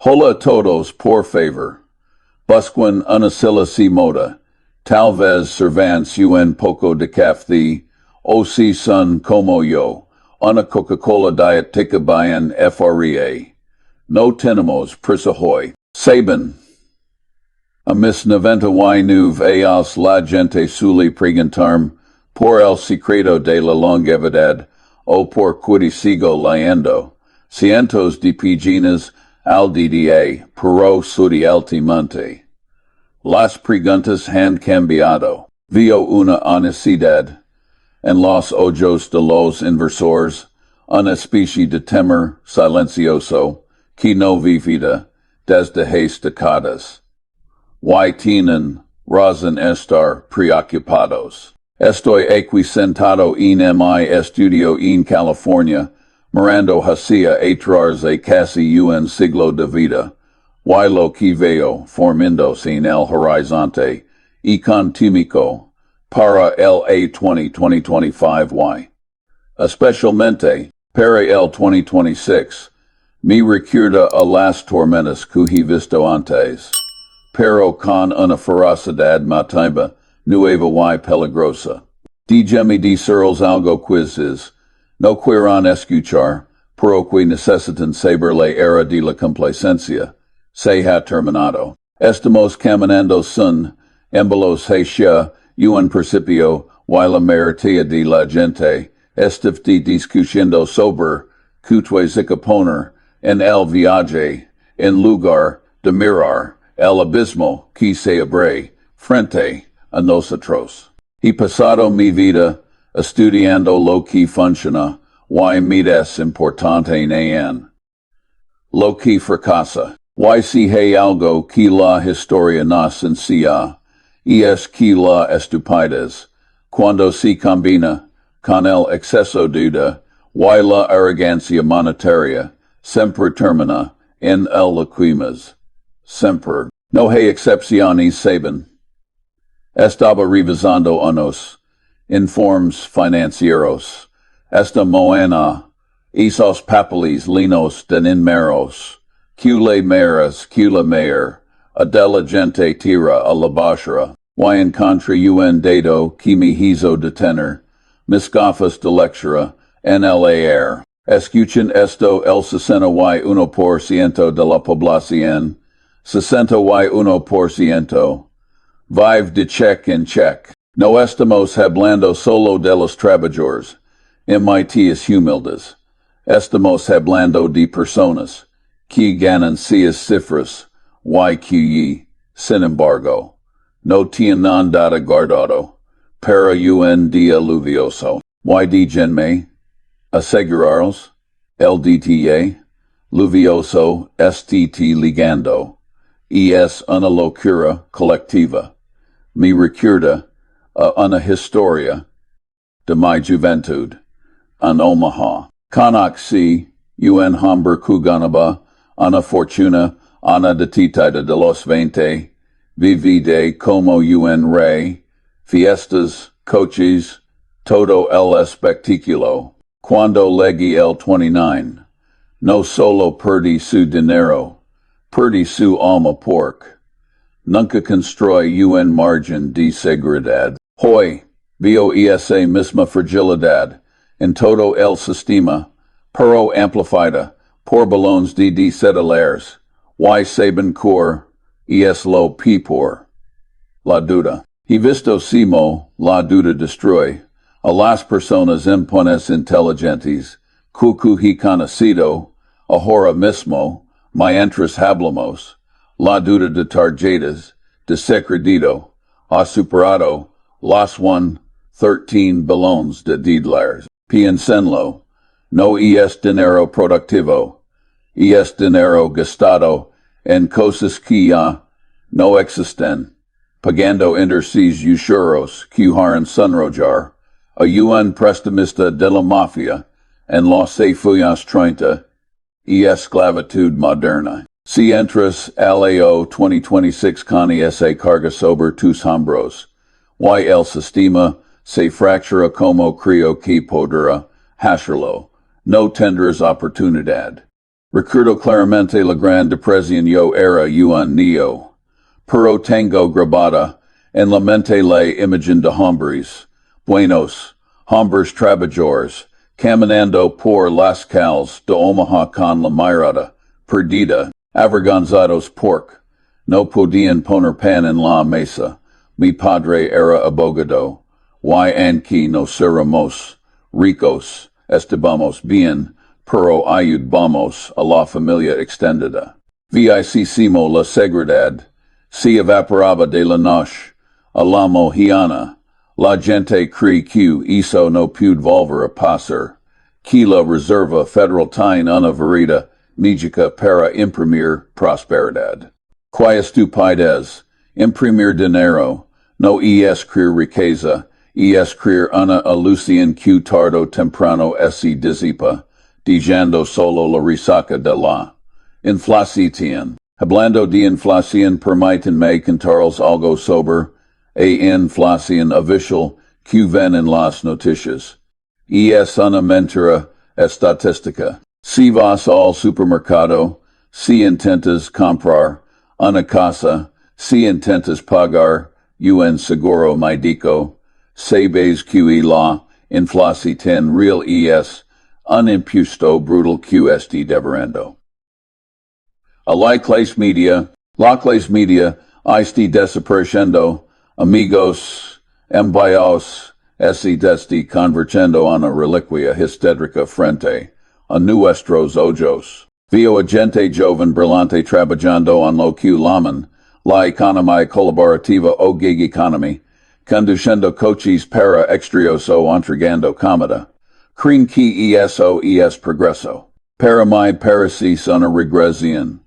Hola todos por favor. Busquen una silla si moda. Tal vez servants un poco de café, o si son como yo, una Coca-Cola dietética bien fría. No tenemos prisa hoy. Saben. A mis 99 años la gente suele preguntarme por el secreto de la longevidad o por qué sigo leyendo cientos de páginas al día, pero sutilmente. Las preguntas han cambiado. Veo una honestidad en los ojos de los inversores, una especie de temor silencioso que no vivida desde hace décadas. Y tienen razón estar preocupados. Estoy aquí sentado en mi estudio en California, mirando hacia atrás de casi un siglo de vida. Y lo que veo formándose en el horizonte y continuo para el A2025 y especialmente para el 2026. Me recuerda a las tormentas que he visto antes, pero con una ferocidad mativa, nueva y peligrosa. Dígame de seres algo quizzes, no quieren escuchar, pero que necesitan saber la era de la complacencia. Se ha terminado. Estamos caminando sin embalos hacia un precipicio, y la mayoría de la gente está discutiendo sobre qué se poner en el viaje, en lugar de mirar el abismo que se abre frente a nosotros. He pasado mi vida estudiando lo que funciona, y me es importante en lo que fracasa. Y si hay algo que la historia nos enseña, y es que la estupidez, cuando se combina con el exceso de duda, y la arrogancia monetaria, siempre termina en el lacrimas. Siempre. No hay excepciones, saben. Estaba revisando unos informes financieros. Esta mañana, esos papeles linos de números. Que la mayor, de la gente tira a la basura, y encontré un dato que me hizo detener, mis gafas de lectura, en el aire. Escuchen esto, el 61% de la población, 61%, vive de cheque en cheque. No estamos hablando solo de los trabajadores, MITs humildes. Estamos hablando de personas que ganancias cifras, y que, sin embargo, no tienen data guardado para un día lluvioso. Y díganme, aseguraros, el día lluvioso STT ligando, y es una locura colectiva. Me recuerda a una historia de mi juventud en Omaha. Conocí un hombre que ganaba una fortuna, una de de los 20, vivide como un rey, fiestas, coches, todo el espectáculo. Cuando llegué el 29, no solo perdí su dinero, perdí su alma porque nunca construí un margen de seguridad. Hoy, veo esa misma fragilidad en todo el sistema, pero amplificada por balones de cedulares, y saben cor, y es lo peor. La duda. He visto simo, la duda destruye a las personas impones inteligentes, cucu he conocido, ahora mismo, mientras hablamos, la duda de tarjetas, descrédito, ha superado los 113 balones de dólares. Piénsenlo, no es dinero productivo, es dinero gastado en cosas que ya no existen, pagando indices usuros que harán sonrojar a un prestamista de la mafia en los años 30 y esclavitud moderna. Si entras al AO 2026 con esa carga sobre tus hombros, y el sistema se fractura como creo que podrá hacerlo, no tendrás oportunidad. Recuerdo claramente la gran depresión yo era un niño. Pero tengo grabada en la mente la imagen de hombres, buenos, hombres trabajadores, caminando por las calles de Omaha con la mirada perdida, avergonzados porque no podían poner pan en la mesa. Mi padre era abogado. Y aunque no seremos ricos, estábamos bien, pero ayudamos a la familia extendida. Vicísimo la seguridad se evaporaba de la noche a la mojana. La gente cree que eso no puede volver a pasar, que la Reserva Federal tiene una varita mágica para imprimir prosperidad. Qué estupidez, imprimir dinero, no es crear riqueza, es crear una ilusión que tarde o temprano se disipa, dejando solo la resaca de la inflación. Hablando de inflación, permítanme contarles algo sobre inflación oficial que ven en las noticias. Es una mentira estadística. Si vas al supermercado, si intentas comprar una casa, si intentas pagar un seguro médico, sabes que la inflación real es un impuesto brutal que está deberando. A la clase media está desapareciendo, amigos, enviados, está convirtiendo en una reliquia histórica frente a nuestros ojos. Veo a gente joven brillante trabajando en lo que llaman la economía colaborativa o gig economy, conduciendo coches para extras o entregando comida. Creen que eso es progreso. Para mí parece una regresión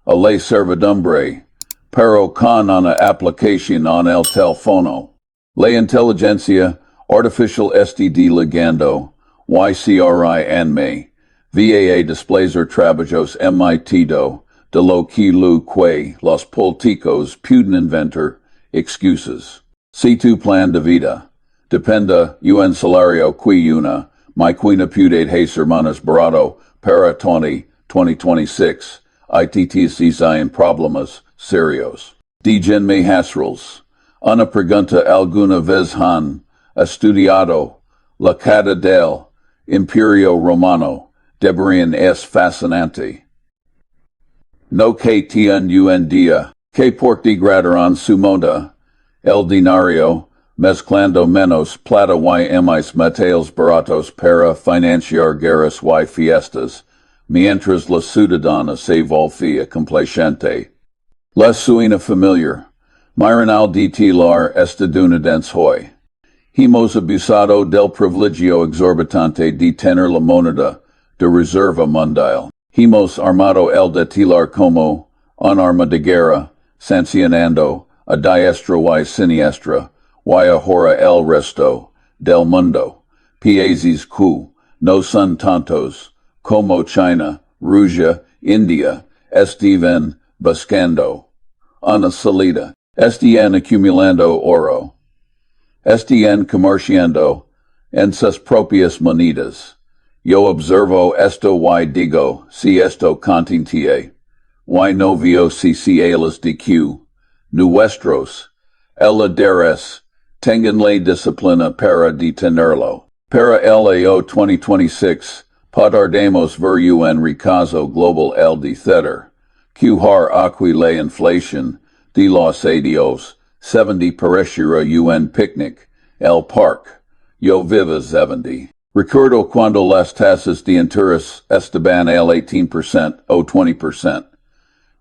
a la servidumbre, pero con una aplicación en el teléfono. La inteligencia artificial está delegando, YCRI en me, VAA desplacer trabajos emitido de lo que los políticos pueden inventar excuses. Si tu plan de vida depende un salario que una mi quina puede hacer manos barato para 2026, ITTCs en problemas serios. Díganme hasrals. Una pregunta alguna vez han estudiado la cara del Imperio Romano. Deberían es fascinante. No que tienen un día, que por degradarán su moneda, el dinero, mezclando menos plata y más metales baratos para financiar guerras y fiestas, mientras la ciudadana se volvía complaciente. La suena familiar. Miren al de tilar estadounidense hoy. Hemos abusado del privilegio exorbitante de tener la moneda de reserva mundial. Hemos armado el de tilar como un arma de guerra, sancionando a diestra y siniestra, y ahora el resto del mundo. Países que no son tantos como China, Rusia, India, estiven buscando una salida. Estén acumulando oro. Estén comerciando en sus propias monedas. Yo observo esto y digo, si esto continúe, y no veo si cielos de que nuestros líderes tengan la disciplina para detenerlo. Para el año 2026, podremos ver un recazo global el de ceder, que aquí la inflación de los adios, 70 parecerá un picnic, el parque, yo vive 70. Recuerdo cuando las tasas de interés estaban el 18% o 20%.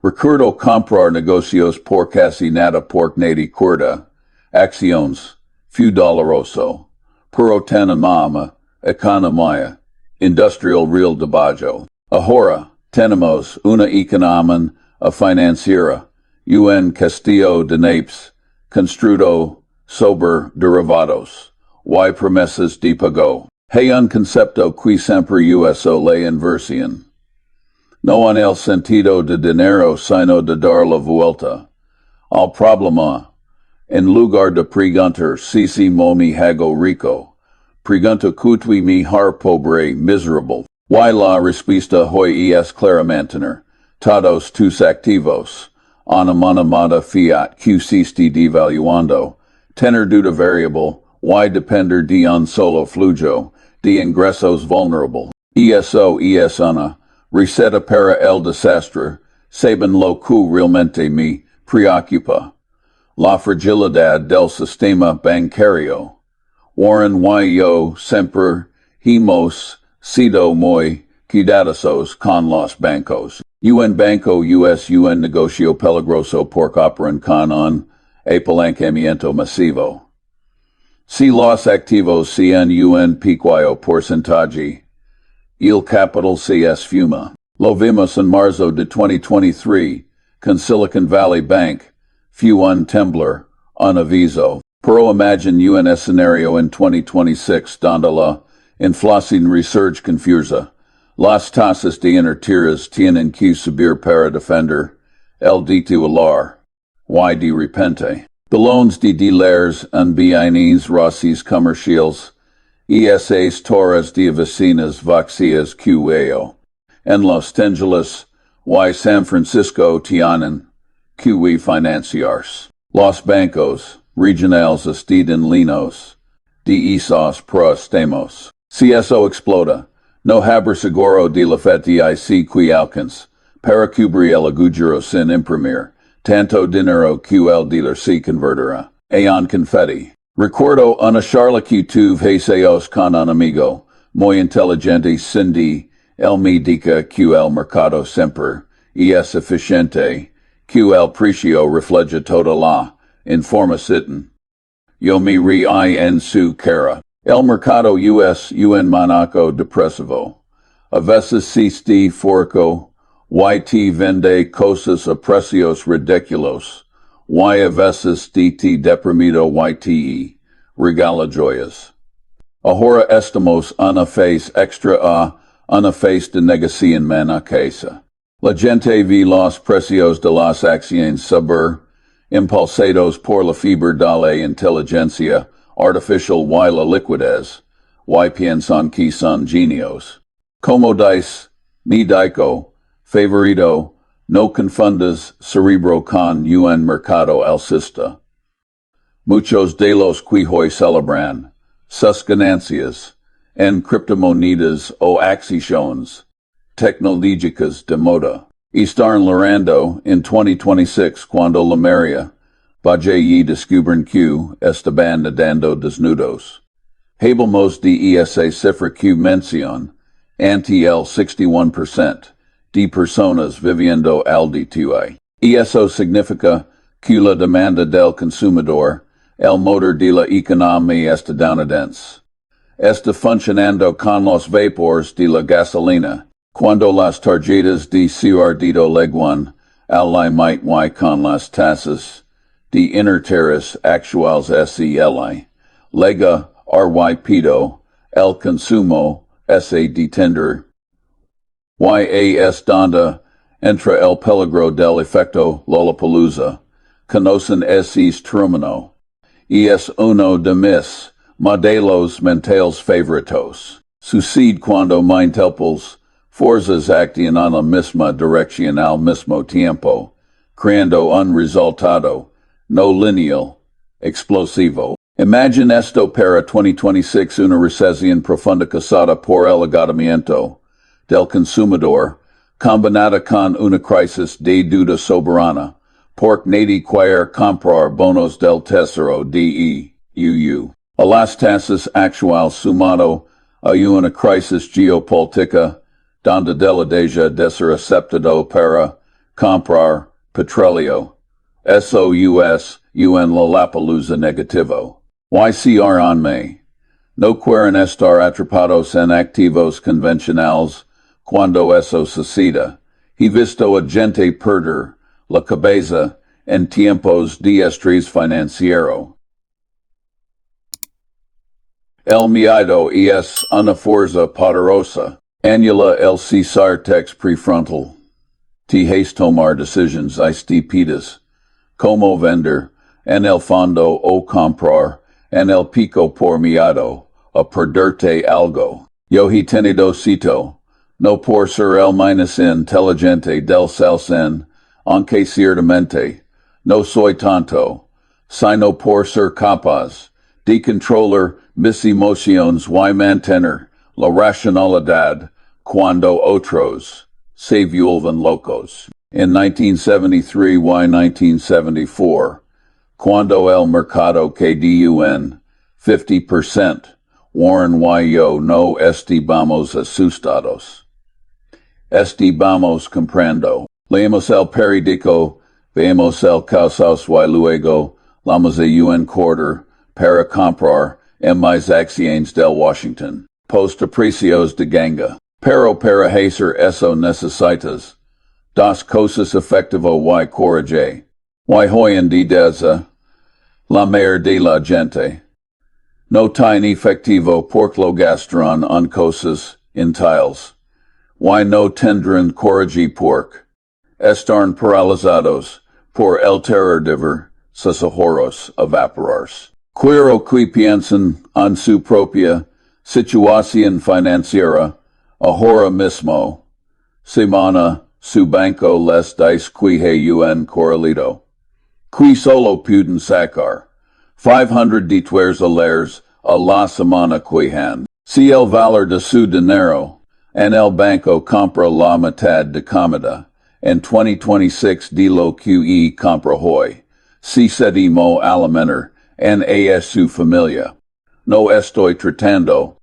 Recuerdo comprar negocios por casi nada por nadie cuerda, acciones, few doloroso, pero tenemos economía, industrial real de bajo. Ahora, tenemos una economía financiera, un castillo de naipes, construido sobre derivados, y promesas de pago. Hay un concepto que siempre uso la inversión. No en el sentido de dinero sino de dar la vuelta al problema. En lugar de preguntar si me hago rico, pregunto que mi har pobre miserable. Y la respuesta hoy es clara mantener todos tus activos ana moneda fiat QCST devaluando, tener duda variable, y depender de un solo flujo, de ingresos vulnerable. Eso es una receta para el desastre, saben lo que realmente me preocupa. La fragilidad del sistema bancario. Warren y yo siempre hemos sido muy cuidadosos con los bancos. Un banco es un negocio peligroso porque operan con un apalancamiento masivo. Si los activos sean un pequeño porcentaje, el capital se esfuma. Lo vimos en marzo de 2023, con Silicon Valley Bank, fue un temblor, un aviso. Pero imagine un escenario en 2026 donde la inflación resurge confusa. Las tasas de interés tienen que subir para defender el titular. Y de repente, balones de dólares en bienes raíces comerciales, esas torres de vecinas vacías QAO. En Los Angeles y San Francisco tienen que financiarse. Los bancos regionales están llenos de esos préstamos. Si eso explota, no habrá seguro de la FDIC que alcance para cubrir el agujero sin imprimir tanto dinero que el dealer se convertirá en confetti. Recuerdo una charla que tuve hace con un amigo muy inteligente Cindy. Él me dice que el mercado siempre es eficiente, que el precio refleja toda la información. Yo me reí en su cara. El mercado es un monaco depresivo. A veces se forco, y te vende cosas a precios ridículos, y a veces te deprimido y te regala joyas. Ahora estamos una fase extra a una fase de negación en casa. La gente ve los precios de las acciones subir, impulsados por la fiebre de la inteligencia artificial y la liquidez, y piensan que son genios. Como dice, mi dico, favorito, no confundas cerebro con un mercado alcista. Muchos de los que hoy celebran sus ganancias en criptomonedas o acciones tecnológicas de moda están logrando en 2026 cuando la mayoría y descubren que estaban nadando desnudos. Hablamos de esa cifra que menciona ante el 61% de personas viviendo al día. Y eso significa que la demanda del consumidor, el motor de la economía estadounidense, está funcionando con los vapores de la gasolina, cuando las tarjetas de crédito leguan al límite y con las tasas de interés actuales SEL, lega rápido el consumo se detender. Y es donde entra el peligro del efecto Lollapalooza, conocen ese término, y es uno de mis modelos mentales favoritos. Sucede cuando múltiples fuerzas actúan en la misma dirección al mismo tiempo, creando un resultado no lineal, explosivo. Imagine esto para 2026 una recesión profunda causada por el agotamiento del consumidor, combinada con una crisis de deuda soberana, porque nadie quiere comprar bonos del tesoro de EU. A las tasas actuales sumado a una crisis geopolítica, donde de la deja de ser aceptado para comprar petróleo. Eso es un Lollapalooza negativo. YCRonme. No quieren estar atrapados en activos convencionales cuando eso suceda. He visto a gente perder la cabeza en tiempos de estrés financiero. El miedo es una fuerza poderosa. Anula el cesartex prefrontal. Te hace tomar decisiones estúpidas. Como vender, en el fondo o comprar, en el pico por miedo, a perderte algo. Yo he tenido cito, No por ser el minus inteligente del salsen, aunque ciertamente, no soy tanto, sino por ser capaz, de controlar mis emociones y mantener la racionalidad, cuando otros se vuelven locos. In 1973 y 1974, cuando el mercado que dun 50%, Warren y yo no estábamos asustados. Estábamos comprando. Leemos el periódico, vemos el casos y luego vamos a un quarter para comprar en mis acciones del Washington Post a precios de ganga. Pero para hacer eso necesitas dos cosas efectivo y coraje. Y hoy en día la mayor de la gente no tiene efectivo porque lo gastarán en cosas inútiles. Y no tendrán coraje porque están paralizados por el terror de ver sus ahorros evaporarse. Quiero que piensen en su propia situación financiera ahora mismo. Semana su banco les dice que un correlito. Que solo pueden sacar $500 a la semana que han. Si el valor de su dinero en el banco compra la mitad de comida, en 2026 de lo que compra hoy, si sedimo alimentar en su familia. No estoy tratando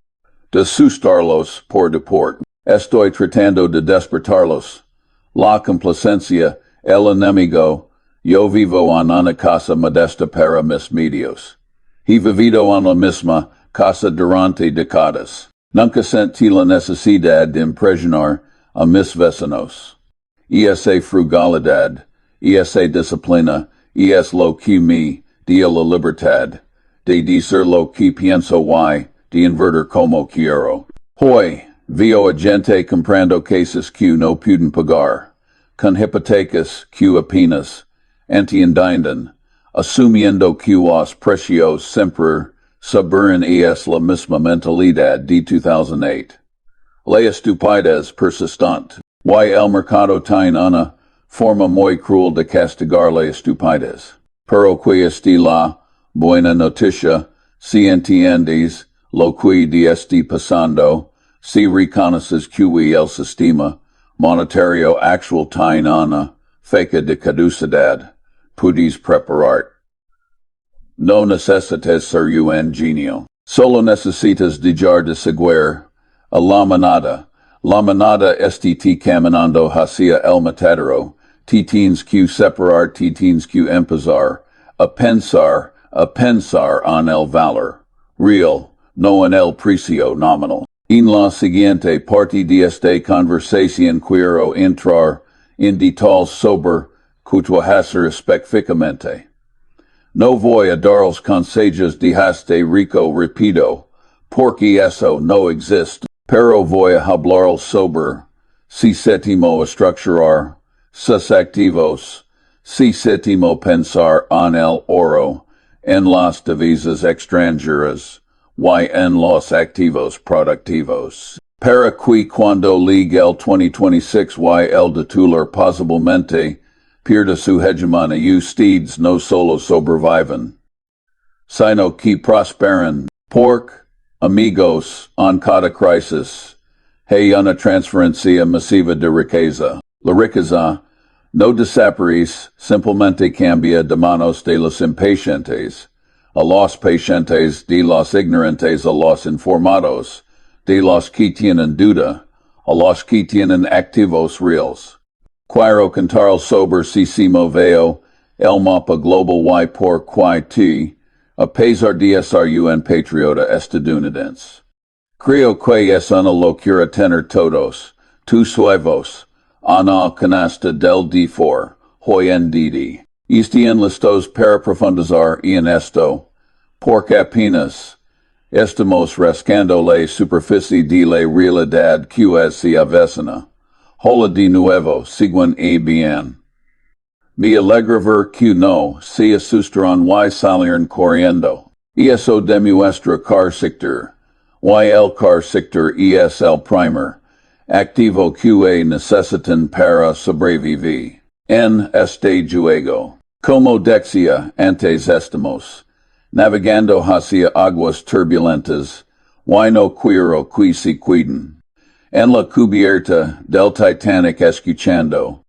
de asustarlos por deport. Estoy tratando de despertarlos. La complacencia, el enemigo. Yo vivo en una casa modesta para mis medios. He vivido en la misma casa durante décadas. Nunca sentí la necesidad de impresionar a mis vecinos. Esa frugalidad, esa disciplina, es lo que me dio la libertad de decir lo que pienso y de invertir como quiero. Hoy, veo a gente comprando casas que no pueden pagar, con hipotecas que apenas entienden, asumiendo que los precios siempre suben es la misma mentalidad de 2008. La estupidez persistente. Y el mercado tiene una forma muy cruel de castigar la estupidez. Pero que esta la buena noticia, si entiendes lo que de esté pasando, si reconoces que el sistema monetario actual tiene una fecha de caducidad, puedes preparar. No necesitas ser un genio. Solo necesitas dejar de seguir a la manada. La manada este caminando hacia el matadero. Tienes que separar, tienes que empezar a pensar en el valor real, no en el precio nominal. En la siguiente parte de esta conversación quiero entrar en detalles sobre qué hacer específicamente. No voy a dar los consejos de este rico repito, porque eso no existe, pero voy a hablar sobre si séptimo estructurar sus activos, si séptimo pensar en el oro, en las divisas extranjeras, y en los activos productivos. Para que cuando llegue el 2026 y el titular posiblemente pierda su hegemonía, ustedes no solo sobreviven, sino que prosperan. Porque, amigos, en cada crisis, hay una transferencia masiva de riqueza. La riqueza no desaparece, simplemente cambia de manos de los impacientes a los pacientes, de los ignorantes a los informados, de los que tienen duda a los que tienen activos reales. Quiero contar sobre si se moveo el mapa global y por qué a pesar de ser un patriota estadounidense. Creo que es una locura tener todos tus huevos en la canasta del D4 hoy en día. Estoy listos para profundizar en esto, porque apenas estamos rascando la superficie de la realidad que se avecina. Hola de nuevo, siguen bien. Me alegra ver que no se asustarán y salieron corriendo. Eso demuestra car sector. Y el car sector es el primer activo que necesitan para sobrevivir. En este juego, como decía antes estamos navegando hacia aguas turbulentas, y no quiero que se cuiden. En la cubierta del Titanic escuchando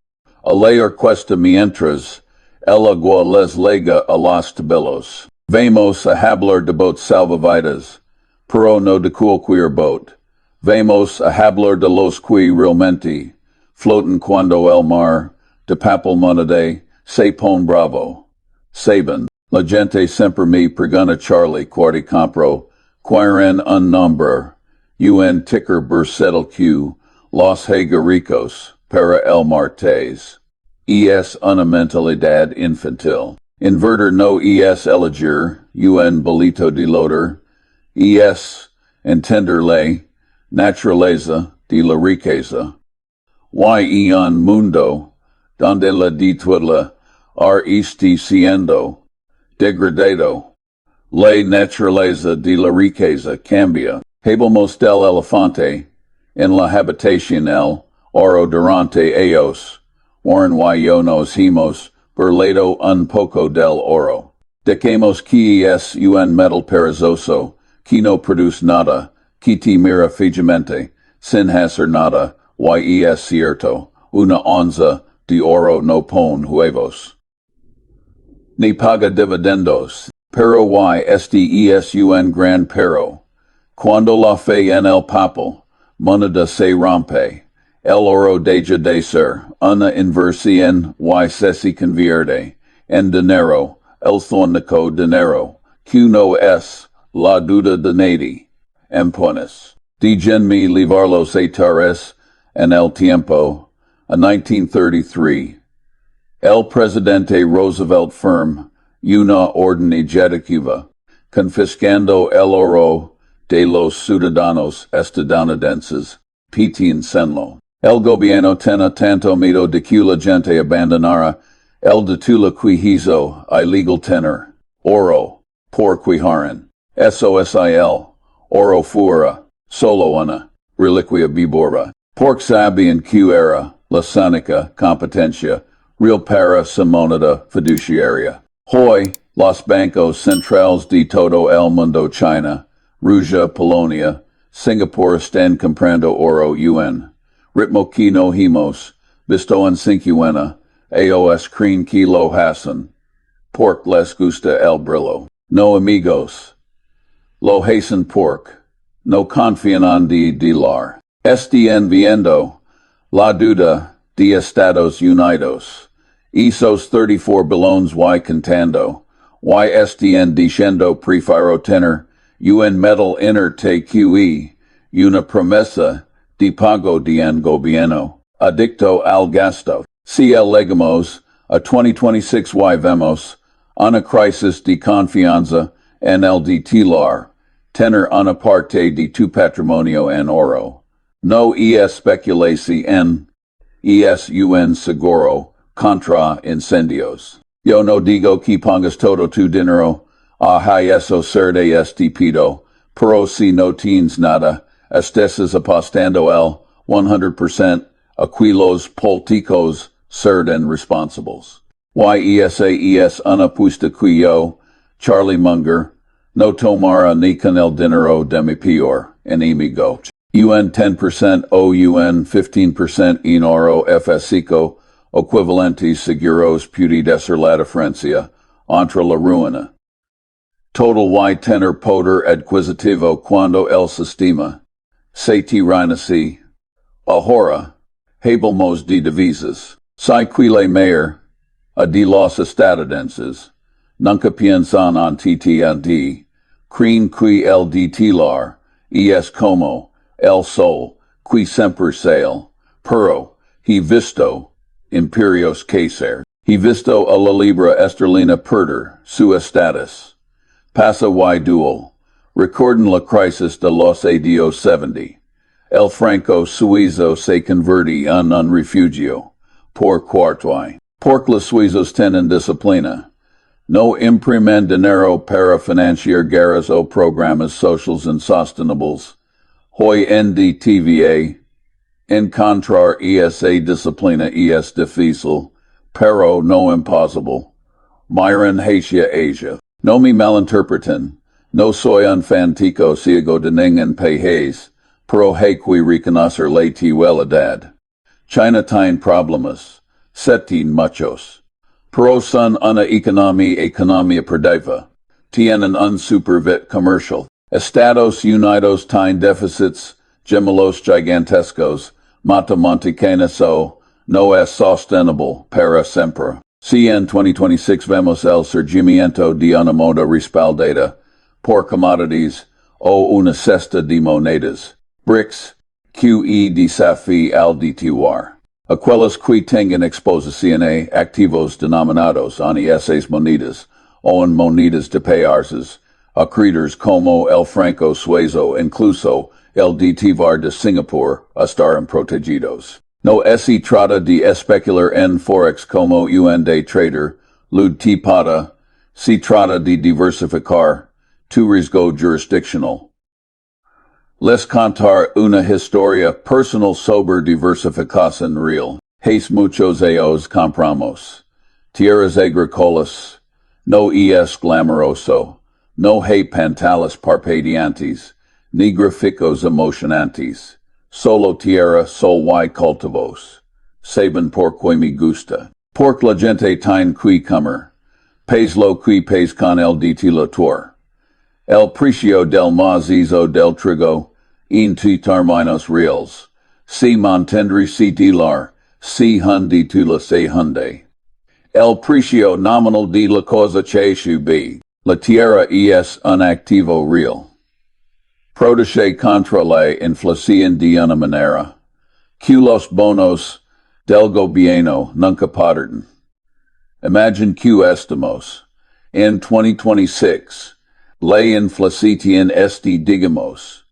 a la orquesta mientras el agua les lega a los tabelos. Vamos a hablar de boats salvavidas, pero no de cualquier boat. Vamos a hablar de los que realmente flotan cuando el mar de papel moneda se pone bravo. Saben, la gente siempre me pregunta Charlie cuarti compro, quieren un nombre, un ticker bursettle q, los ricos, para el martes. Es una mentalidad infantil. Inverter no es elegir, un bolito de loader, es entender la naturaleza de la riqueza. Y un mundo donde la dituela este siendo degradado. La naturaleza de la riqueza cambia. Hablamos del elefante en la habitación el oro durante ellos. Warren y yo nos hemos burlado un poco del oro. Dejemos que es un metal perezoso, que no produce nada, que te mira fijamente, sin hacer nada, y es cierto, una onza de oro no pone huevos. Ni paga dividendos, pero este es un gran pero. Cuando la fe en el papel, moneda se rompe, el oro deja de ser una inversión y se convierte en dinero, el único dinero, que no es la duda de nadie. Empones. Déjenme livarlos etares en el tiempo, a 1933. El presidente Roosevelt firma una orden ejecutiva, confiscando el oro de los ciudadanos estadounidenses, piénsenlo. El gobierno tiene tanto miedo de que la gente abandonara el título que hizo ilegal tener oro, por quijaran. Eso es el oro fuera, solo una reliquia víbora. Por sabían que era la única competencia real para su moneda fiduciaria. Hoy, los bancos centrales de todo el mundo, China, Rusia, Polonia, Singapur están comprando oro UN. Ritmo que no hemos visto en 50, AOS creen que lo hacen. Pork les gusta el brillo. No amigos. Lo hacen pork. No confían en dilar. Están viendo la duda de Estados Unidos. Esos 34 billones y contando. Y están diciendo prefiero tener un metal TQE, una promesa de pago de en gobierno, adicto al gasto. Si el legamos, a 2026 y vemos, una crisis de confianza en el de tilar, tener una parte de tu patrimonio en oro. No es speculación, es un seguro contra incendios. Yo no digo que pongas todo tu dinero a eso ser de estúpido, pero si no tienes nada, estés apostando el 100% a que los políticos serán responsables. Esa es una apuesta que yo, Charlie Munger, no tomara ni con el dinero de mi peor enemigo. Un 10% o un 15% en oro físico equivalentes seguros puede ser la diferencia entre la ruina. Total y tener poder adquisitivo cuando el sistema se tiraniza. Ahora, hablamos de divisas. Si quile mayor a de los estadounidenses nunca piensan en TTND, creen que el de tilar es como el sol, que siempre sale, pero he visto imperios caer. He visto a la libra esterlina perder su estatus. Pasa y dual. Recuerden la crisis de los años 70. El franco suizo se convierte en un refugio. Por cuarto. Porque los suizos tienen disciplina. No imprimen dinero para financiar guerras o programas sociales insostenibles. Hoy en día TVA, Encontrar esa disciplina es difícil, pero no impossible. Myron hacia Asia. No me malinterpreten. No soy un fantico ciego de ningún país, pero hay que reconocer la antigüedad. China tiene problemas. Tiene muchos. Pero son una economía perdida. Tienen un superávit comercial. Estados Unidos tiene déficits gemelos gigantescos. Eso no es sostenible para siempre. Si en 2026 vemos el surgimiento de una moda respaldada por commodities o una cesta de monedas, BRICS, QE desafía al detivar. Aquellos que tengan exposición a activos denominados en esas monedas o en monedas de países, acreedores como el franco suizo, incluso el detivar de Singapur, estarán protegidos. No se trata de especular en forex como un day trader, lud tipata, se trata de diversificar tu riesgo jurisdiccional. Les contar una historia personal sobre diversificación real. Hace muchos años compramos tierras agrícolas, no es glamoroso, no hay pantales parpadeantes, ni gráficos emocionantes. Solo tierra, sol y cultivos. Saben porque me gusta. Porque la gente tiene que comer. Pays lo que pays con el detilator. El precio del maíz del trigo, en términos reales. Si mantendré si dilar, si hun detula se hunde. El precio nominal de la cosa que sube. La tierra es un activo real. Protege contra la inflación de una manera que los bonos del gobierno nunca podrán. Imagine que estamos en 2026. La inflación este digamos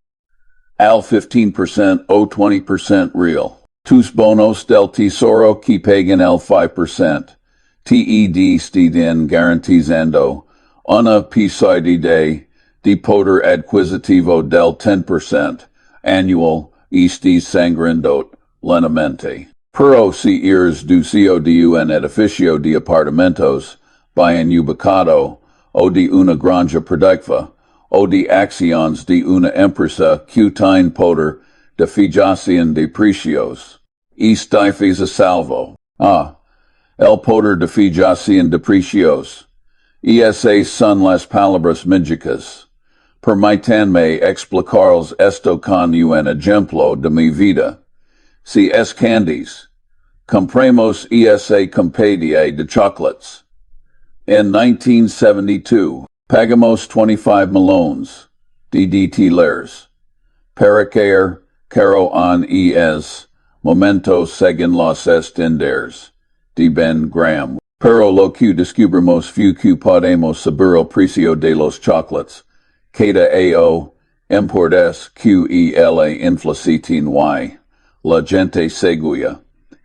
al 15% o 20% real. Tus bonos del tesoro que pagan el 5%. TED están garantizando una pérdida de poder adquisitivo del 10% annual estés sangrando lentamente. Pero si eres dueño de un edificio de apartamentos bien ubicado o de una granja productiva o de acciones de una empresa que tiene poder de fijación de precios, estáis a salvo. El poder de fijación de precios. Esas son las palabras mágicas. Permítanme explicaros esto con un ejemplo de mi vida. Si es candies, compramos esa compañía de chocolates. En 1972, pagamos 25 millones de DTLers. Para caer caro en es momento según los estenders de Ben Graham. Pero lo que descubrimos fue que podemos saber el precio de los chocolates. Cada importes que la inflación y la gente seguía,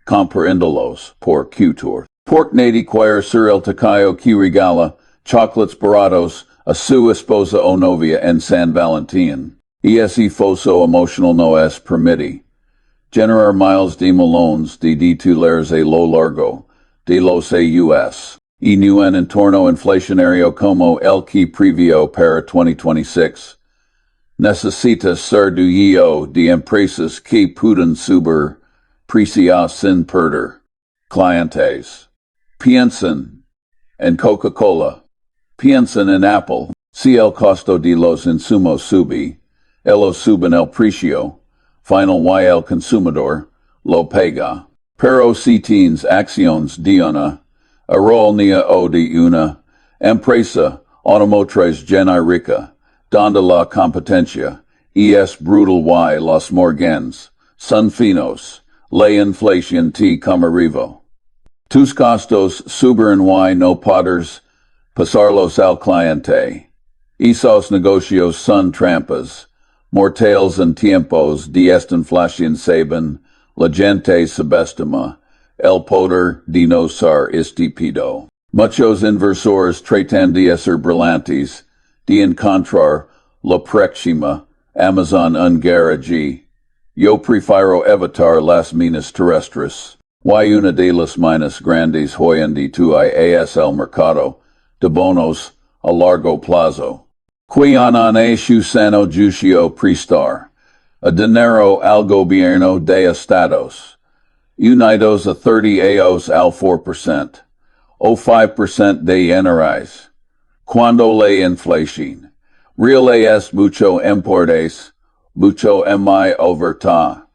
comprendiéndolos por cultura. Porque nadie quiere ser el tacayo que regala chocolates baratos a su esposa o novia en San Valentín. Ese foso emotional no es permitido. Generar miles de millones de titulares a lo largo de los AUS. Y en un entorno inflacionario como el que previó para 2026. Necesita ser dueño de empresas que puedan subir precios sin perder clientes. Piensen en Coca-Cola. Piensen en Apple. Si el costo de los insumos sube, ellos suben el precio. Final y el consumidor lo paga. Pero si tienes acciones de una aerolínea o de una empresa automotriz genérica, donde la competencia es brutal y los morganes son finos, la inflación te como arrivo. Tus costos suben y no poders pasarlos al cliente. Esos negocios son trampas, mortales en tiempos de esta inflación saben, la gente subestima el poder de no ser estúpido. Muchos inversores tratan de ser brillantes, de encontrar la próxima Amazon un garage, Yo prefiro evitar las minas terrestres. Y una de las minas grandes hoy tu es el mercado de bonos a largo plazo. Qui anan su sano juicio prestar. A dinero al gobierno de estados. Unidos a 30 aos al 4%. O 5% de enerize. Cuando la inflación. Real es mucho importes. Mucho mi overta.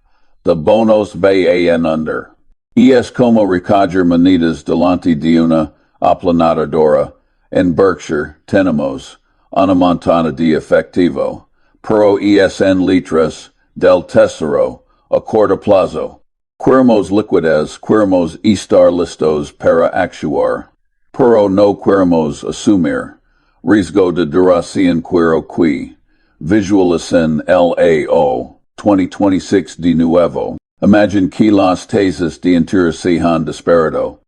De bonos va en under. Es como recoger monedas delante de una aplanadora. En Berkshire, tenemos una montana de efectivo. Pero es en letras del tesoro a corto plazo. Queremos liquidez, queremos estar listos para actuar. Pero no queremos asumir. Riesgo de duración quiero qui. Visualicen LAO 2026 de nuevo. Imagine que las tasas de interés se han disparado.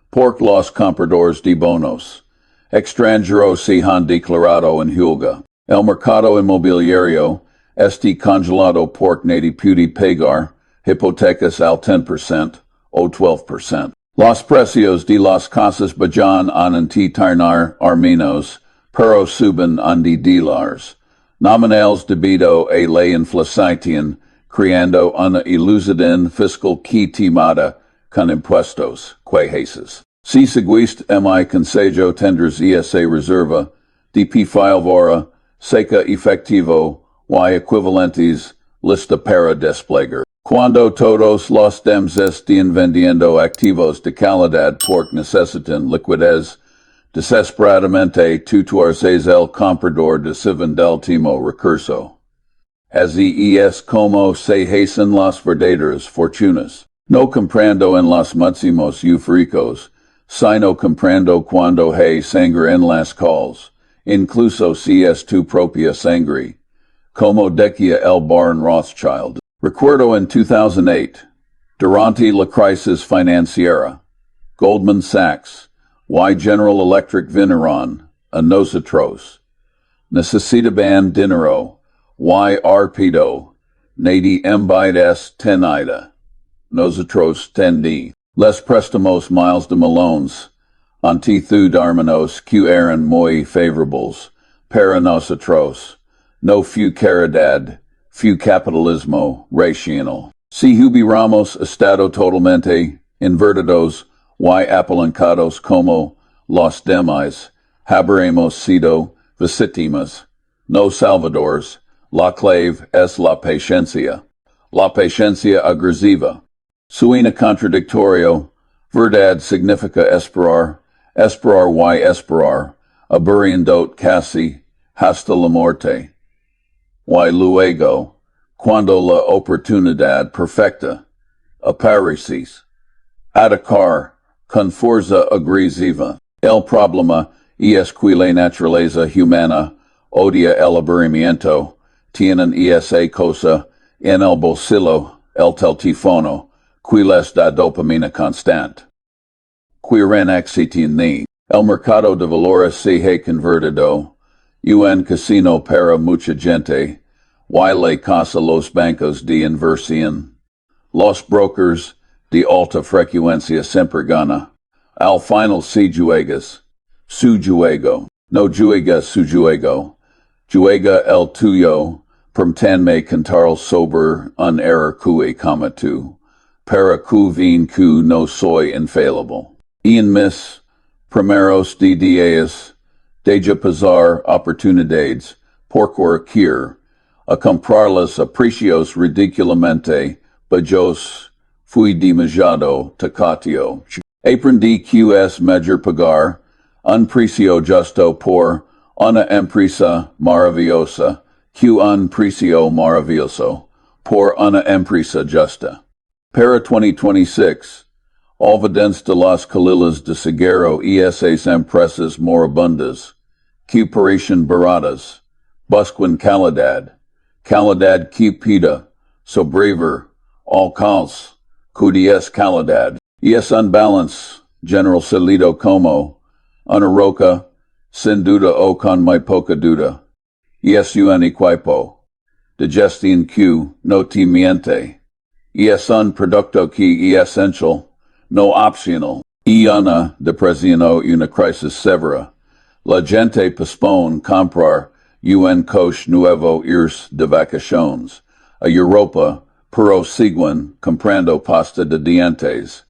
Porque los compradores de bonos extranjeros se han declarado en huelga. El mercado inmobiliario este congelado porque nadie puede pagar hipotecas al 10% o 12%. Los precios de las casas bajan anti tornar menos, pero suben andi $. Nominales debido a la inflación, creando una ilusión fiscal que temada con impuestos, quejas. Si seguiste mi consejo tendrás esa reserva de P5 seca efectivo y equivalentes lista para desplegar. Cuando todos los demás estén vendiendo activos de calidad porque necesitan liquidez, desesperadamente tú eres el comprador decisivo del timo recurso. Así es como se hacen las verdaderas fortunas. No comprando en los máximos eufóricos, sino comprando cuando hay sangre en las calles, incluso si es tu propia sangre. Como decía el Baron Rothschild. Recuerdo en 2008, durante la crisis financiera, Goldman Sachs, y General Electric vinieron a nosotros. Necesitaban dinero, y rápido, nadie envides tenida. Nosotros tendí. Les prestamos miles de melones, antizu darmanos que eran muy favorables, para nosotros, no fu caridad, fu capitalismo racional. Si hubiéramos estado totalmente invertidos y apalancados como los demás, habríamos sido víctimas, no salvadores. La clave es la paciencia agresiva. Suena contradictorio, verdad significa esperar y esperar, aburriendo casi, hasta la muerte. Y luego, cuando la oportunidad perfecta apareces, atacar con fuerza agresiva. El problema es que la naturaleza humana odia el aburrimiento, tienen esa cosa en el bolsillo, el teléfono, que les da dopamina constante. Quieren exitin ni. El mercado de valores se ha convertido un casino para mucha gente, y la casa los bancos de inversión. Los brokers de alta frecuencia siempre gana. Al final si juegas, su juego. No juega su juego. Juega el tuyo, permítanme cantar sobre un error que cometido. Para que ven que no soy infalible. En mis primeros días de pasar oportunidades por cualquier a comprarlas a precios ridiculamente bajos fui demasiado tacaño. Aprendí que es mejor pagar un precio justo por una empresa maravillosa que un precio maravilloso por una empresa justa. Para 2026, olvidens de las calilas de seguro y esas empresas moribundas, que parecen baratas, busquen calidad que pida, sobreviver, alcance, que es calidad, y es un balance, general salido como, una roca, sin duda o con muy poca duda, y es un equipo. digestión q, no te miente. Es un producto que es esencial, no opcional. Y una depresión o una crisis severa. La gente pospone comprar un coche nuevo irse de vacaciones a Europa, pero siguen comprando pasta de dientes.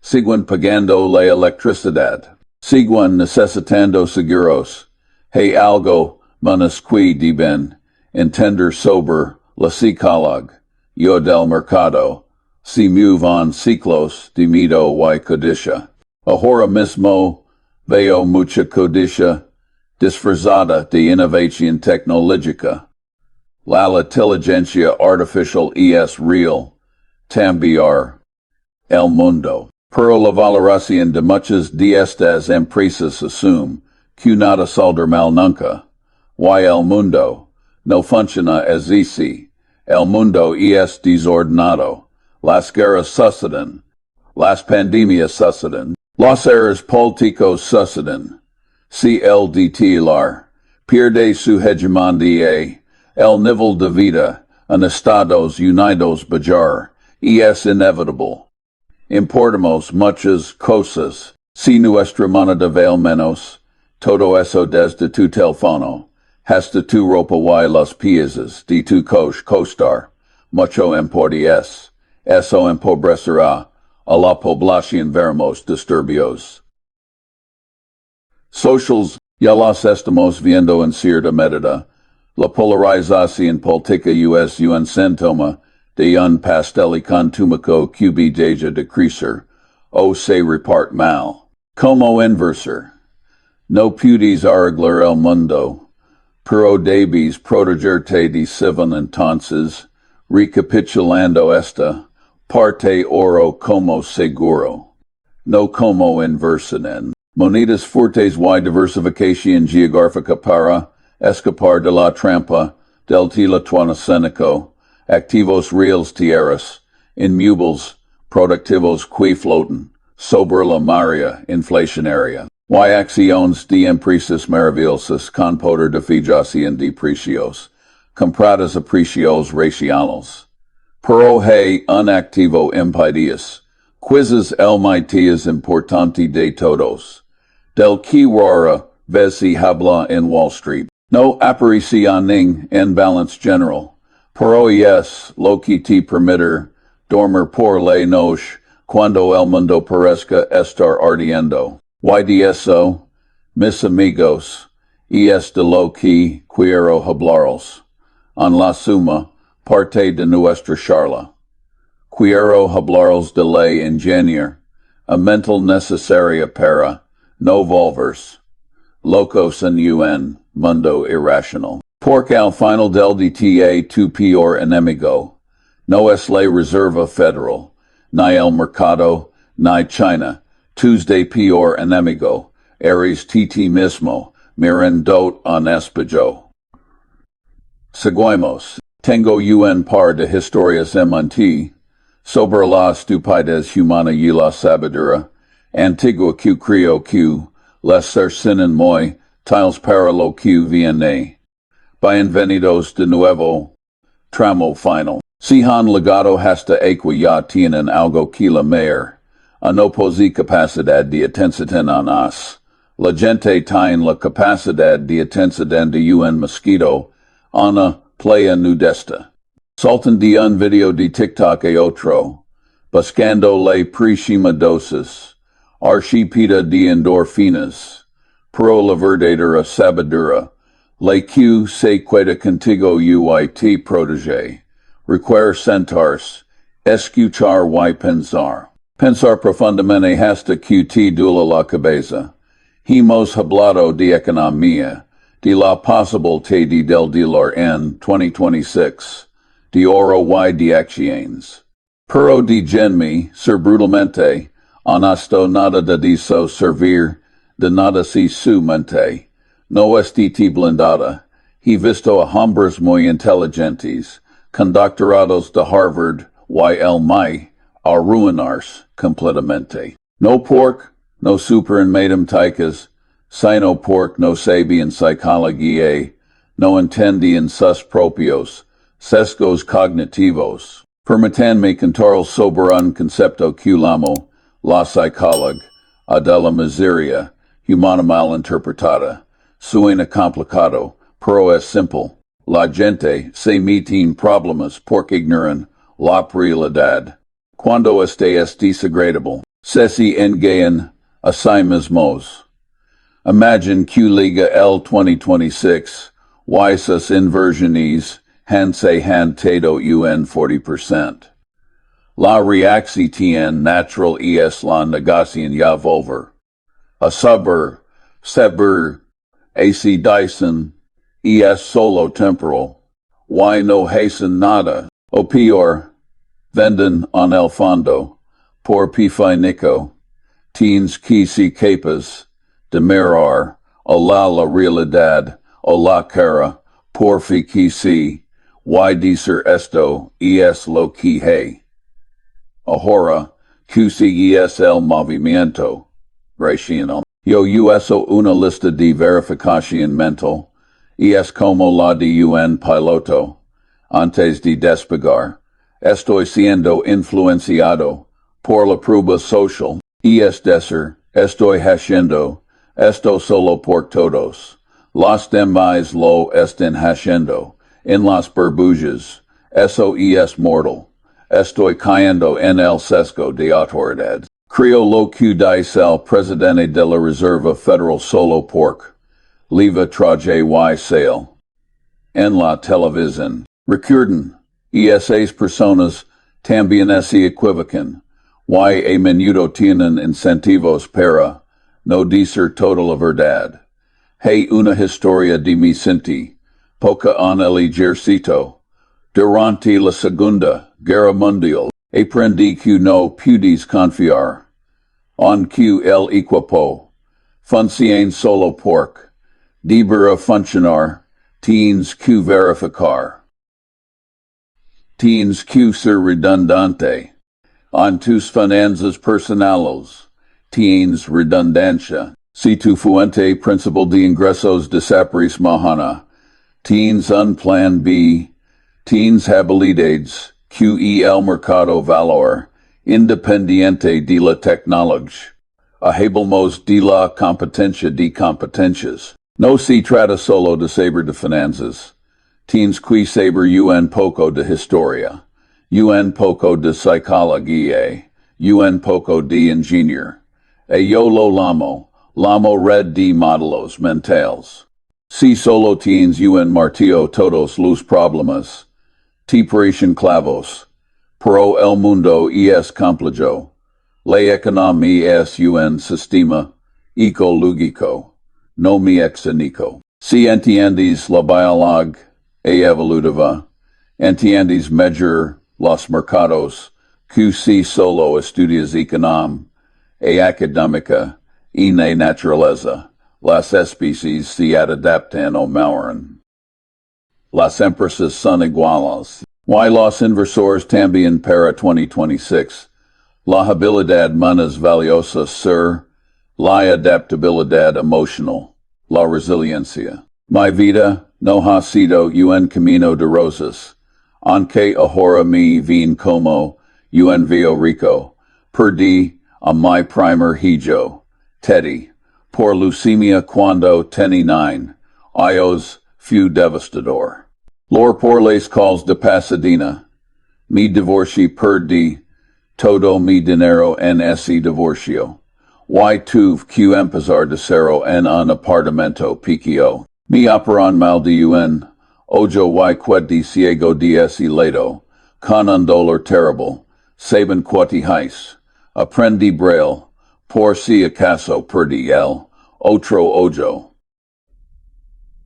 Siguen pagando la electricidad. Siguen necesitando seguros. Hay algo menos que deben entender sobre la psicóloga. Yo del mercado. Se mueven ciclos de miedo y codicia. Ahora mismo veo mucha codicia disfrazada de innovación tecnológica. La inteligencia artificial es real. Cambiar el mundo. Pero la valoración de muchas de estas empresas asume que nada saldrá mal nunca. Y el mundo no funciona así. El mundo es desordenado. Las guerras suceden. Las pandemias suceden. Los errores políticos suceden. Si el titular pierde su hegemonía, el nivel de vida en Estados Unidos bajar, es inevitable. Importamos muchas cosas. Si nuestra moneda vale menos, todo eso desde tu teléfono, hasta tu ropa y los piezas de tu coche costar, mucho importa. Eso empobrecerá a la población. Veremos disturbios socials. Ya los estamos viendo en cierta medida. La polarización política es un síntoma de un pastel económico que deja de crecer o se reparte mal. Como inversor, no puedes arreglar el mundo, pero debes protegerte de Sivan. Entonces, recapitulando esta parte oro como seguro, no como inversión en monedas fuertes y diversificación geográfica para escapar de la trampa del teletranocénico, activos reales tierras, inmuebles, productivos que flotan sobre la marea inflacionaria, y acciones de empresas maravillosas con poder de fijación de precios, compradas a precios racionales. Pero hay un activo impedidos, quizás el más importante de todos, del que rara vez se habla en Wall Street. No aparición en balance general, pero es lo que te permite dormir por la noche cuando el mundo parezca estar ardiendo. Y de eso, mis amigos, es de lo que quiero hablaros. En la suma parte de nuestra charla. Quiero hablaros de la ingenier, a mental necesaria para no volvers locos en un mundo irracional. Porque al final del día tu peor enemigo no es la Reserva Federal, ni el mercado, ni China. Tuesday peor enemigo eres ti mismo, mirando un espejo. Seguimos. Tengo un par de historias en mente sobre la estupidez humana y la sabiduría antigua que creo que les cercinan muy tales para lo que viene. Bienvenidos de nuevo. Tramo final. Si han legado hasta aquí ya tienen algo que la mayor, a no posi capacidad de atención en us. La gente tiene la capacidad de atención de un mosquito, ana playa nudista. Saltan de un video de TikTok a otro, buscando la próxima dosis, archipida de endorfinas, pro la verdadera sabiduría, la que se queda contigo y te protege, require sentarse, escuchar y pensar. Pensar profundamente hasta que te duele la cabeza. Hemos hablado de economía, de la posibilidad del dólar en 2026, de oro y de acciones. Pero díganme, ser brutalmente, honesto nada de eso servir, de nada si su mente, no esté blindada. He visto a hombres muy inteligentes, con doctorados de Harvard y el MIT, a ruinarse completamente. No pork, no super en matemáticas, sino porque no sabían psicología, no entendían sus propios sesgos cognitivos. Permitanme contar sobre un concepto que llamo la psicóloga de la miseria humana mal interpretada. Suena complicado, pero es simple. La gente se mete en problemas porque ignoran la realidad. Cuando este es desagradable, se engañan a sí mismos. Imagine que liga el 2026, y sus inversiones han se han tado un 40%. La reacción natural es la negación ya volver. A saber, AC Dyson, es solo temporal, y no hacen nada, o peor, venden en el fondo, por pifinico, teens que si capas, de mirar, o la realidad, o la cara, por fi que si, y decir esto, es lo que hay. Ahora, que si es el movimiento, racional. Yo uso una lista de verificación mental, es como la de un piloto. Antes de despegar, estoy siendo influenciado por la prueba social, es decir, estoy haciendo esto solo por todos. Los demás lo están haciendo en las burbujas. Eso es mortal. Estoy cayendo en el sesgo de autoridad. Creo lo que dice el presidente de la Reserva Federal solo porque Leva traje y sale. En la televisión. Recuerden, esas personas también se equivocan, y a menudo tienen incentivos para no decir toda la verdad. Hay una historia de mi senti, poca en el ejército. Durante la Segunda Guerra Mundial, aprendí que no puedes confiar en que el equipo funcione solo porque debera funcionar, tienes que verificar. Tienes que ser redundante. En tus finanzas personales, tienes redundancia. Si tu fuente principal de ingresos desaparece mañana, tienes un plan B. Tienes habilidades que el mercado valor, independiente de la tecnología. Hablamos de la competencia de competencias. No se trata solo de saber de finanzas. Tienes que saber un poco de historia, un poco de psicología, un poco de ingeniero. Yo lo llamo red de modelos mentales. Si solo tienes un martillo todos los problemas, te parecen clavos, pero el mundo es complejo. La economía es un sistema ecológico, no mecánico. Si entiendes la biología evolutiva, entiendes medir los mercados, que si solo estudias economía académica y la naturaleza, las especies se adaptan o mejoran. Las empresas son iguales. Y los inversores también para 2026. La habilidad más valiosa ser la adaptabilidad emocional, la resiliencia. Mi vida no ha sido un camino de rosas, aunque ahora me ven como un viejo rico. Perdí a mi primer hijo, Teddy, por leucemia cuando tenía 9 años. Fue devastador. Lor por les calls de Pasadena. Mi divorcio perdí todo mi dinero en ese divorcio. Y tuve que empezar de cero en un apartamento pequeño. Mi operan mal de un ojo y quedé ciego de ese lado, con un dolor terrible. Saben cuatijais. Aprendí braille. Por si acaso perdí el otro ojo.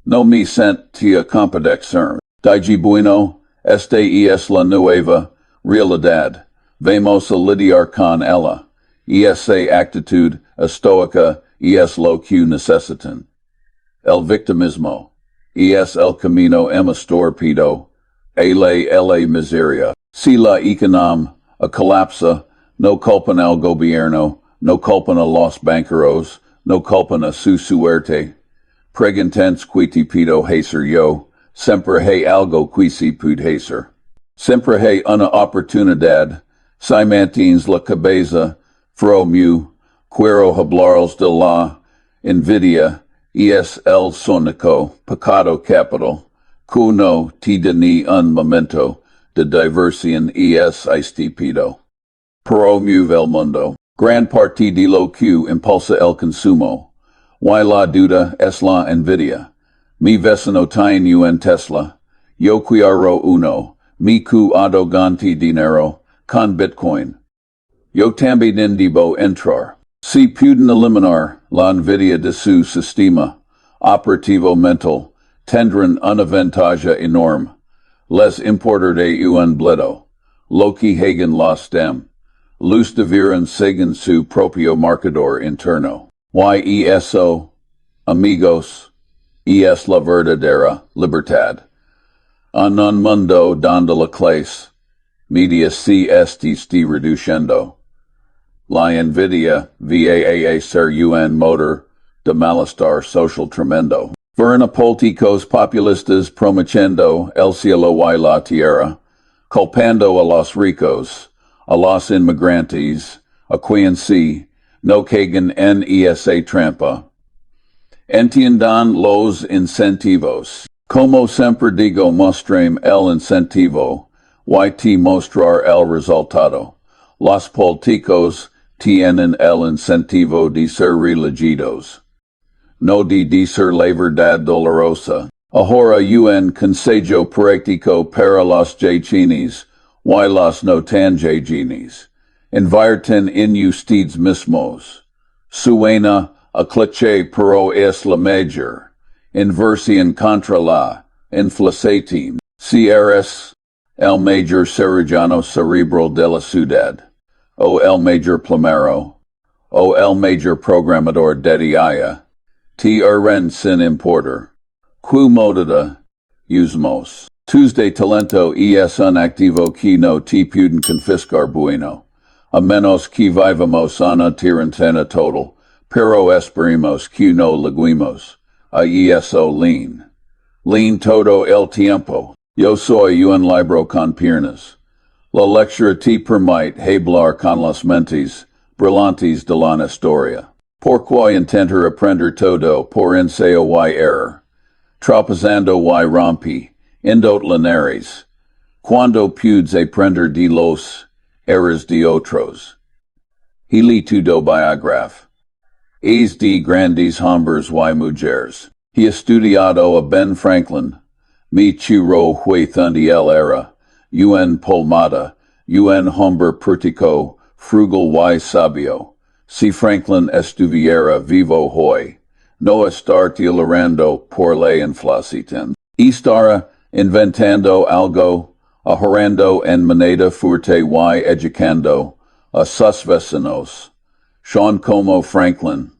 No me sentía compadecir. Digi bueno, este es la nueva realidad. Vamos a lidiar con ella. Esa actitud estoica es lo que necesitan. El victimismo es el camino más torpido. La miseria. Si la economía colapsa, no culpan al gobierno, no culpan a los banqueros, no culpan a su suerte. Preguntans que te pido hacer yo, Sempre hay algo que se puede hacer. Siempre hay una oportunidad. Si mantienes la cabeza fromu, quiero hablaros de la envidia, es el sónico pecado capital, que no te da ni un momento de diversión es estúpido. Pero mueve el mundo. Gran parte de lo que impulsa el consumo. Y la duda es la envidia. Mi vecino tiene un Tesla. Yo quiero uno. Mi ado ganti dinero. Con Bitcoin. Yo también debo entrar. Si pueden eliminar la envidia de su sistema operativo mental, tendrán una ventaja enorme. Les importaré un bledo. Lo que hagan los dem. Luz deberán según su propio marcador interno. Y eso, amigos, es la verdadera libertad. En un mundo donde la clase media se está reduciendo. La envidia va a ser un motor de malestar social tremendo. Verna políticos populistas promoviendo el cielo y la tierra, culpando a los ricos, a los inmigrantes, a quien sí, no caigan en esa trampa. Entiendan los incentivos. Como siempre digo, mostrem el incentivo, y te mostrar el resultado. Los políticos tienen el incentivo de ser elegidos. No de ser la verdad dolorosa. Ahora un consejo práctico para los jachines, y los no tan jachines. Invierten en ustedes mismos. Suena a cliché pero es la mayor. Inversión contra la inflación. CRS, el mayor cirujano cerebral de la ciudad. O el mayor plomero. O el mayor programador de IA. TRN sin importer. Quo modida usamos. Tuesday talento es un activo que no te pueden confiscar bueno. A menos que vivamos una tirantena total, pero esperemos que no leguimos. A eso lean. Lean todo el tiempo. Yo soy un libro con piernas. La lectura te permite hablar con las mentes brillantes de la historia. Porque intentar aprender todo por ensayo y error. Tropezando y rompi, indot linares. Cuando puedes aprender de los errores de otros. Hili tudo biograf. Es de grandes hombres y mujeres. He estudiado a Ben Franklin. Mi chiro fue el era. Un polmada. Un hombre práctico, frugal y sabio. Si Franklin estuviera vivo hoy. No estar tolerando por la inflación. Estará inventando algo, ahorrando en moneda fuerte y educando a sus vecinos. Sean como Franklin.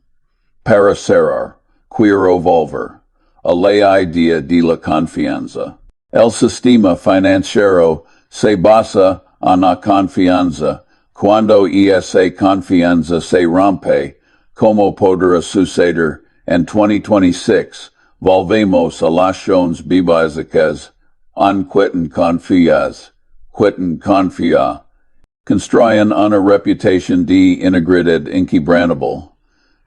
Para cerrar, quiero volver a la idea de la confianza. El sistema financiero se basa en la confianza. Cuando esa confianza se rompe, como podrá suceder en 2026, volvemos a las zonas básicas, en quien confías, quien confía, construyen una reputación de integridad inquebrantable.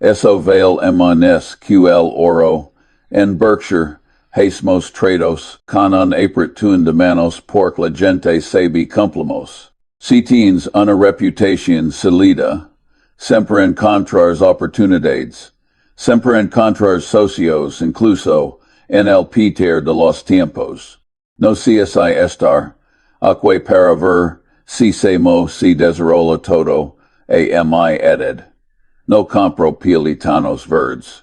Eso vale emanes que el oro, en Berkshire, hacemos tratos, con un apretún de manos por la gente sabe cumplamos. Si tienes una reputación sólida, siempre encontrar oportunidades, siempre encontrar socios incluso en el peter de los tiempos. No seas a estar, aque para ver si se deserola todo, a mi edad. No compro pielitanos verdes.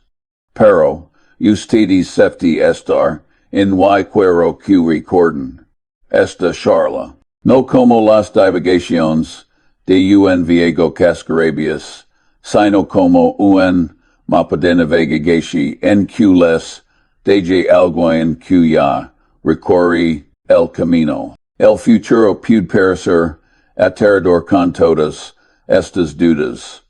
Pero, ustedes safety estar, en y quiero que recorden. Esta charla. No como las divagaciones de un viejo cascarabias, sino como un mapa de navegación en que les deje alguien que ya recorre el camino. El futuro puede parecer aterrador con todas estas dudas.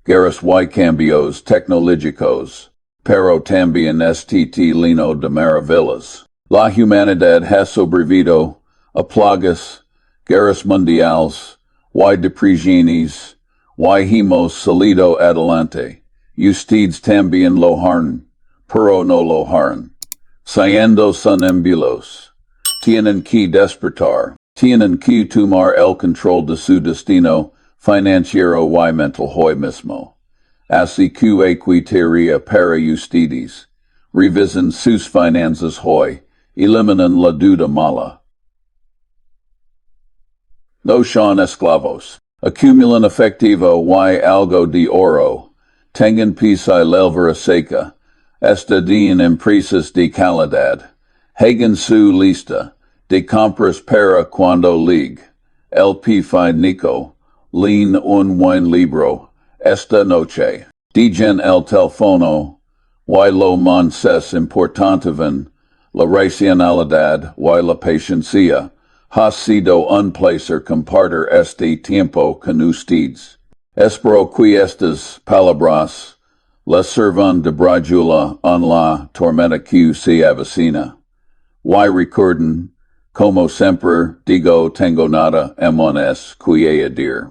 Guerras y cambios tecnológicos, pero también este lino de maravillas. La humanidad ha sobrevivido a plagas, guerras mundiales, y depresiones, y hemos salido adelante. Ustedes también lo harán, pero no lo harán. Siendo sonámbulos. Tienen que despertar. Tienen que tomar el control de su destino financiero y mental hoy mismo. Así que equitaría para ustedes. Revisen sus finanzas hoy. Eliminan la duda mala. No son esclavos. Acumulan efectivo y algo de oro. Tengan pisa y lelvera seca. Estudien empresas de calidad. Hagan su lista de compras para cuando ligue. El Nico. Leen un buen libro. Esta noche. Digen el teléfono. Y lo más importante la racionalidad y la paciencia. Ha sido un placer compartir este tiempo con ustedes. Espero que estas palabras les sirvan de brajula en la tormenta que se avecina. Y recuerden, como siempre digo, tengo nada más que añadir.